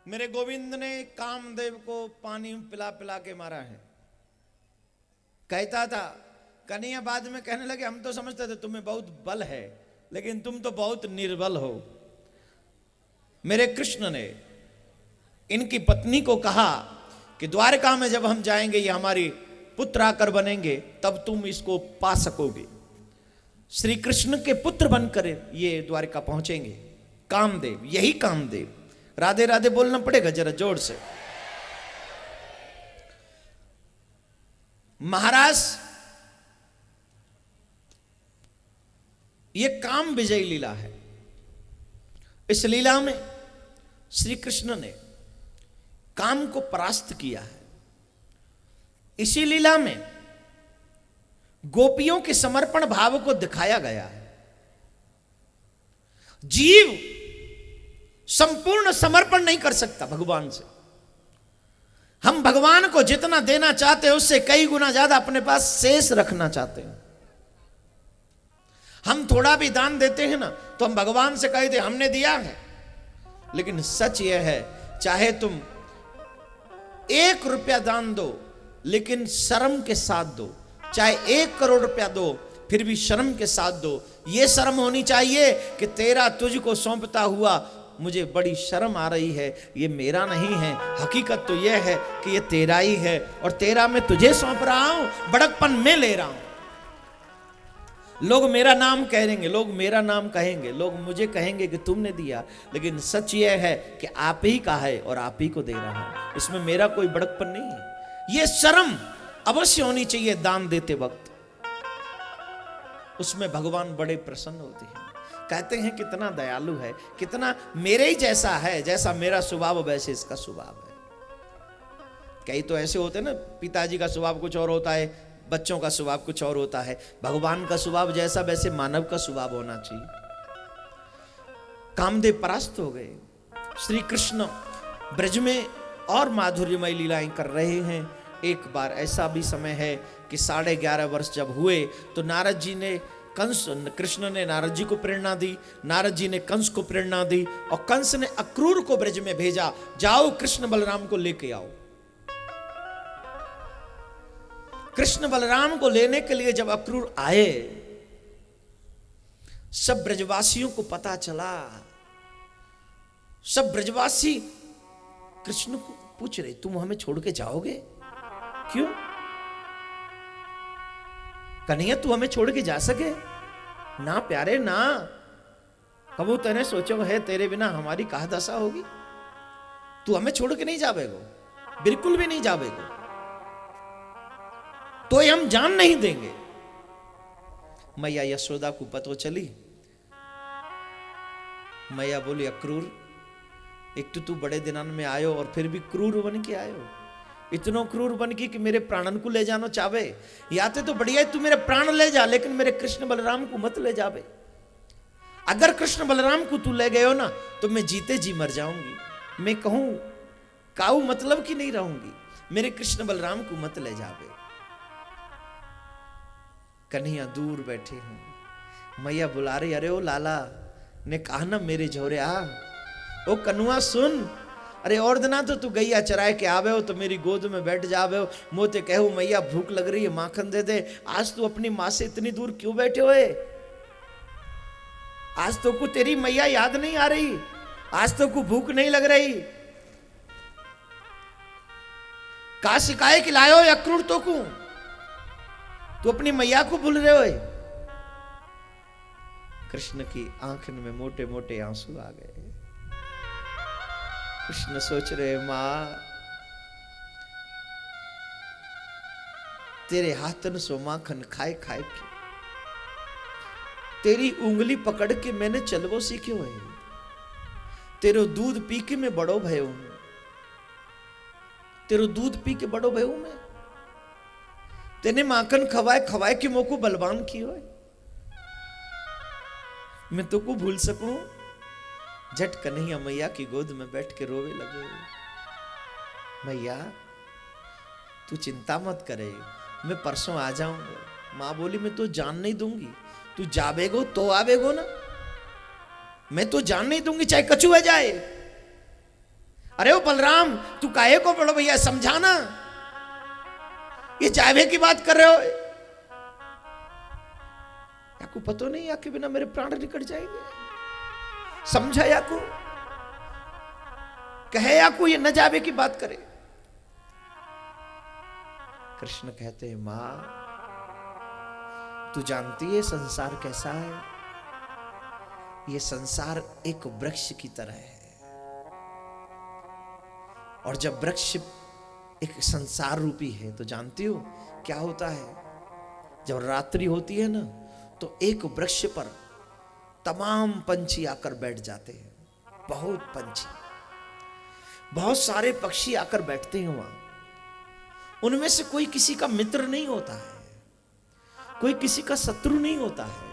मेरे गोविंद ने कामदेव को पानी पिला पिला के मारा है। कहता था, कन्हैया बाद में कहने लगे, हम तो समझते थे तुम्हें बहुत बल है, लेकिन तुम तो बहुत निर्बल हो। मेरे कृष्ण ने इनकी पत्नी को कहा कि द्वारका में जब हम जाएंगे, ये हमारी पुत्र आकर बनेंगे, तब तुम इसको पा सकोगे। श्री कृष्ण के पुत्र बनकर ये द्वारका पहुंचेंगे। कामदेव, यही कामदेव। राधे राधे बोलना पड़ेगा जरा जोर से। महाराज, ये काम विजय लीला है। इस लीला में श्री कृष्ण ने काम को परास्त किया है। इसी लीला में गोपियों के समर्पण भाव को दिखाया गया है। जीव संपूर्ण समर्पण नहीं कर सकता भगवान से। हम भगवान को जितना देना चाहते हैं उससे कई गुना ज्यादा अपने पास शेष रखना चाहते हैं। हम थोड़ा भी दान देते हैं ना, तो हम भगवान से कहते हमने दिया है। लेकिन सच यह है, चाहे तुम 1 रुपया दान दो, लेकिन शर्म के साथ दो। चाहे 1 करोड़ रुपया दो, फिर भी शर्म के साथ दो। यह शर्म होनी चाहिए कि तेरा तुझको सौंपता हुआ मुझे बड़ी शर्म आ रही है, ये मेरा नहीं है। हकीकत तो यह है कि ये तेरा ही है, और तेरा मैं तुझे सौंप रहा हूं, बड़कपन में ले रहा हूं। लोग मेरा नाम कहेंगे, लोग मेरा नाम कहेंगे, लोग मुझे कहेंगे कि तुमने दिया, लेकिन सच यह है कि आप ही का है और आप ही को दे रहा हूं। इसमें मेरा कोई बड़कपन नहीं है। यह शर्म अवश्य होनी चाहिए दान देते वक्त। उसमें भगवान बड़े प्रसन्न होते हैं। कहते हैं कितना दयालु है, कितना मेरे ही जैसा है, जैसा मेरा स्वभाव वैसे इसका स्वभाव है। कई तो ऐसे होते हैं ना, पिताजी का स्वभाव कुछ और होता है, बच्चों का स्वभाव कुछ और होता है। भगवान का स्वभाव जैसा वैसे मानव का स्वभाव होना चाहिए। कामदेव परास्त हो गए। श्री कृष्ण ब्रज में और माधुर्यमय लीलाएं कर रहे हैं। एक बार ऐसा भी समय है कि 11.5 वर्ष जब हुए तो नारद जी ने कृष्ण ने नारद जी को प्रेरणा दी, नारद जी ने कंस को प्रेरणा दी, और कंस ने अक्रूर को ब्रज में भेजा, जाओ कृष्ण बलराम को लेके आओ। कृष्ण बलराम को लेने के लिए जब अक्रूर आए, सब ब्रजवासियों को पता चला। सब ब्रजवासी कृष्ण को पूछ रहे, तुम हमें छोड़ के जाओगे? क्यों कन्हैया, तू हमें छोड़ के जा सके? ना प्यारे ना, कबू तने सोचो है तेरे बिना हमारी कहा दशा होगी? तू हमें छोड़ के नहीं जावेगो, बिल्कुल भी नहीं जावेगो, तो हम जान नहीं देंगे। मैया यशोदा को पता चली। मैया बोली, अक्रूर, एक तो तू बड़े दिनन में आयो और फिर भी क्रूर बन के आयो। इतनो क्रूर बन के कि मेरे प्राणन को ले जाना चाहे, याते तो बढ़िया है तू मेरे प्राण ले जा, लेकिन मेरे कृष्ण बलराम को मत ले जावे। अगर कृष्ण बलराम को तू ले गए हो ना, तो मैं जीते जी मर जाऊंगी। मैं कहूं काऊ मतलब की नहीं रहूंगी। मेरे कृष्ण बलराम को मत ले जावे। कन्हैया दूर बैठे हूं। मैया बुला रही, अरे ओ लाला ने कहा ना मेरे झोरे आ, ओ कनुआ सुन, अरे और दिना तो तू गैया चराए के आवे हो तो मेरी गोद में बैठ जावे हो, मोते कहू मैया भूख लग रही है माखन दे दे। आज तू अपनी मां से इतनी दूर क्यों बैठे हुए? आज तो को तेरी मैया याद नहीं आ रही? आज तो को भूख नहीं लग रही? का सिकाए कि लायो अक्रूर तो को तू अपनी मैया को भूल रहे हो? कृष्ण की आंखन में मोटे मोटे आंसू आ गए। कृष्ण सोच रहे, मां तेरे हाथन सो माखन खाए खाए के, तेरी उंगली पकड़ के मैंने चलवो सीख्यो है। तेरो दूध पी के मैं बड़ो भयो हूं। तेरो दूध पी के बड़ो भयो मैं। तेने माखन खवाए खवाए के मोको बलवान की हो। मैं तो को भूल सकूं? झट कन्हैया मैया की गोद में बैठ के रोवे लगे। मैया तू चिंता मत करे, मैं परसों आ जाऊंगा। मां बोली, मैं तो जान नहीं दूंगी, तू जावेगो तो आवेगो ना, मैं तो जान नहीं दूंगी चाहे कछुआ जाए। अरे ओ बलराम, तू काहे को बड़ो भैया, समझाना, ये जावे की बात कर रहे हो। याकू पता नहीं, याके बिना मेरे प्राण निकल जाएंगे। समझा याकू, कहे याकू ये न जावे की बात करे। कृष्ण कहते हैं, मां तू जानती है संसार कैसा है? ये संसार एक वृक्ष की तरह है, और जब वृक्ष एक संसार रूपी है तो जानती हो क्या होता है? जब रात्रि होती है ना, तो एक वृक्ष पर तमाम पंछी आकर बैठ जाते हैं। बहुत पंछी, बहुत सारे पक्षी आकर बैठते हैं वहां। उनमें से कोई किसी का मित्र नहीं होता है, कोई किसी का शत्रु नहीं होता है।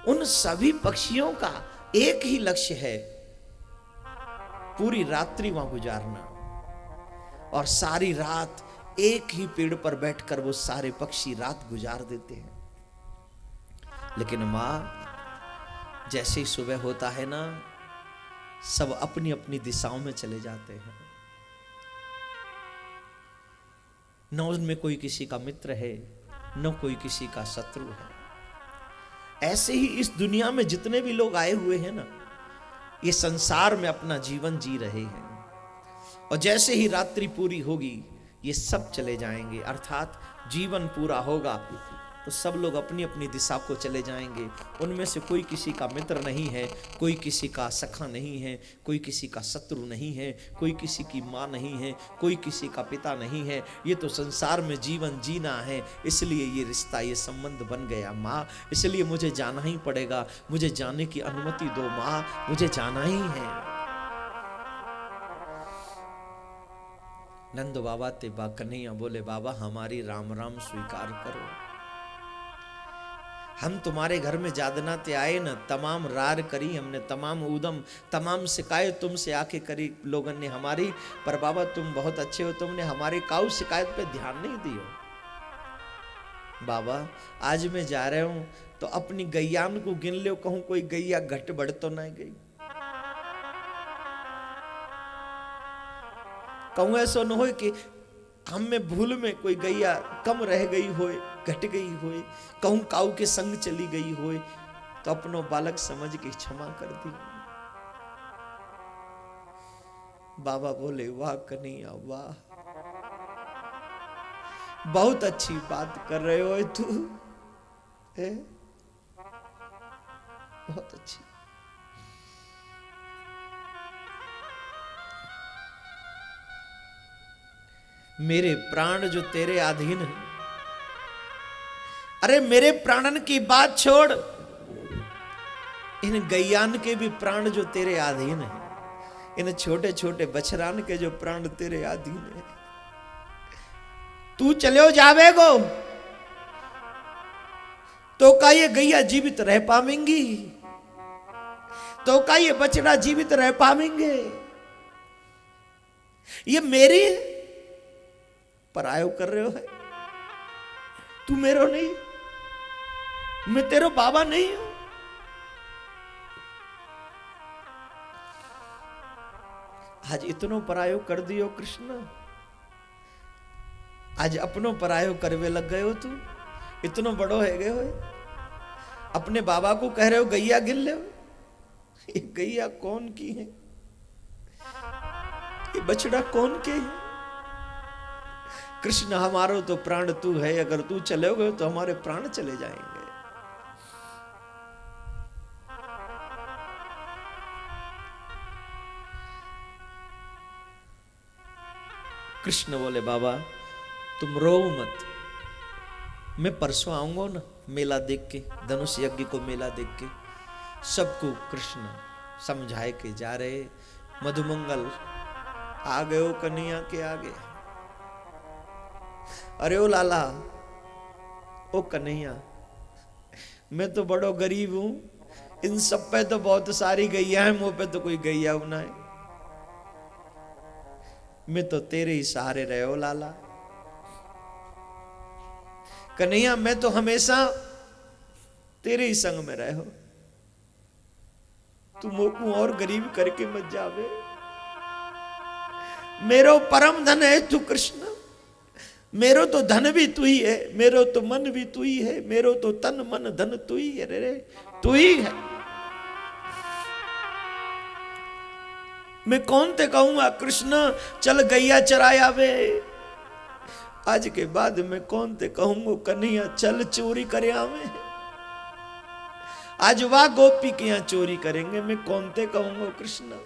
उन सभी पक्षियों का एक ही लक्ष्य है, पूरी रात्रि वहां गुजारना, और सारी रात एक ही पेड़ पर बैठकर वो सारे पक्षी रात गुजार देते हैं। लेकिन मां, जैसे ही सुबह होता है ना, सब अपनी अपनी दिशाओं में चले जाते हैं। न उनमें कोई किसी का मित्र है, न कोई किसी का शत्रु है। ऐसे ही इस दुनिया में जितने भी लोग आए हुए हैं ना, ये संसार में अपना जीवन जी रहे हैं, और जैसे ही रात्रि पूरी होगी ये सब चले जाएंगे, अर्थात जीवन पूरा होगा तो सब लोग अपनी अपनी दिशा को चले जाएंगे। उनमें से कोई किसी का मित्र नहीं है, कोई किसी का सखा नहीं है, कोई किसी का शत्रु नहीं है, कोई किसी की माँ नहीं है, कोई किसी का पिता नहीं है। ये तो संसार में जीवन जीना है, इसलिए ये रिश्ता, ये संबंध बन गया माँ। इसलिए मुझे जाना ही पड़ेगा, मुझे जाने की अनुमति दो माँ, मुझे जाना ही है। नंद बाबा ते बा कन्हैया बोले, बाबा हमारी राम राम स्वीकार करो। हम तुम्हारे घर में जादना ते आए न, तमाम रार करी हमने, तमाम उदम, तमाम शिकायत तुमसे आके करी लोगों ने हमारी, पर बाबा तुम बहुत अच्छे हो, तुमने हमारी काऊ शिकायत पे ध्यान नहीं दियो। बाबा आज मैं जा रहा हूं तो अपनी गैयान को गिन लो, कहूं कोई गैया घट बढ़ तो नहीं गई, कहूं ऐसा न हो कि हम में भूल में कोई गैया कम रह गई होए, घट गई होए, कहूं काऊ के संग चली गई होए, तो अपनो बालक समझ के क्षमा कर दी। बाबा बोले, वाह कन्हैया वाह, बहुत अच्छी बात कर रहे हो तू, बहुत अच्छी। मेरे प्राण जो तेरे अधीन है, अरे मेरे प्राणन की बात छोड़, इन गैयान के भी प्राण जो तेरे अधीन है, इन छोटे छोटे बछरान के जो प्राण तेरे अधीन है, तू चलो जावेगो तो का ये गैया जीवित रह पावेंगी, तो का ये बछड़ा जीवित रह पावेंगे? ये मेरी परायो कर रहे हो है, तू मेरो नहीं, मैं तेरा बाबा नहीं हूं। आज इतनो परायो कर दियो कृष्ण, आज अपनो परायो करवे लग गए हो, तू इतनो बड़ो है गए हो, अपने बाबा को कह रहे हो गैया गिन ले। ये गैया कौन की है, ये बछड़ा कौन के है? कृष्ण हमारो तो प्राण तू है, अगर तू चलोगे तो हमारे प्राण चले जाएंगे। कृष्ण बोले, बाबा तुम रो मत, मैं परसों आऊंगा ना मेला देख के, धनुष यज्ञ को मेला देख के। सबको कृष्ण समझाए के जा रहे। मधुमंगल आ गए हो कन्हैया के आगे। अरे ओ लाला, ओ कन्हैया, मैं तो बड़ो गरीब हूं, इन सब पे तो बहुत सारी गैया है, मुंह पे तो कोई गैया ना है, मैं तो तेरे ही सहारे रहे हो लाला। कन्हैया मैं तो हमेशा तेरे ही संग में रहे हो, तू मोकू और गरीब करके मत जावे। मेरो परम धन है तू कृष्ण, मेरो तो धन भी तू ही है, मेरो तो मन भी तू ही है, मेरो तो तन मन धन तू ही है रे, तू ही है। मैं कौन ते कहूंगा कृष्ण चल गैया चराया वे, आज के बाद मैं कौन ते कहूंगा कन्हैया चल चोरी करे आवे, आज वाह गोपी के यहां चोरी करेंगे, मैं कौन ते कहूंगा कृष्ण,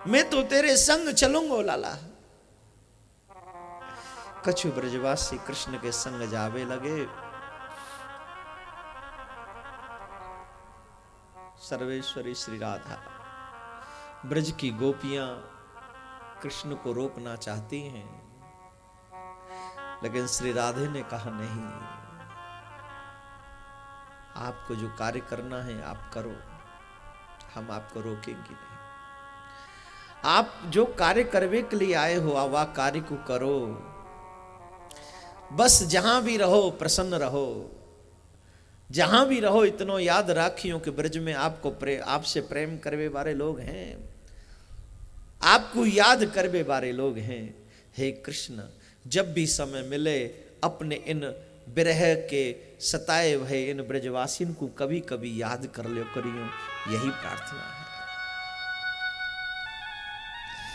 मैं तो तेरे संग चलूंगा लाला। कछु ब्रजवासी कृष्ण के संग जावे लगे। सर्वेश्वरी श्री राधा, ब्रज की गोपियां कृष्ण को रोकना चाहती हैं, लेकिन श्री राधे ने कहा नहीं, आपको जो कार्य करना है आप करो, हम आपको रोकेंगे नहीं। आप जो कार्य करने के लिए आए हो वह कार्य को करो, बस जहां भी रहो प्रसन्न रहो, जहां भी रहो इतना याद राखियो कि ब्रज में आपसे प्रेम करवे वाले लोग हैं, आपको याद करवे वाले लोग हैं। हे कृष्ण, जब भी समय मिले अपने इन विरह के सताए भय इन ब्रजवासियों को कभी कभी याद कर लो करियो, यही प्रार्थना है।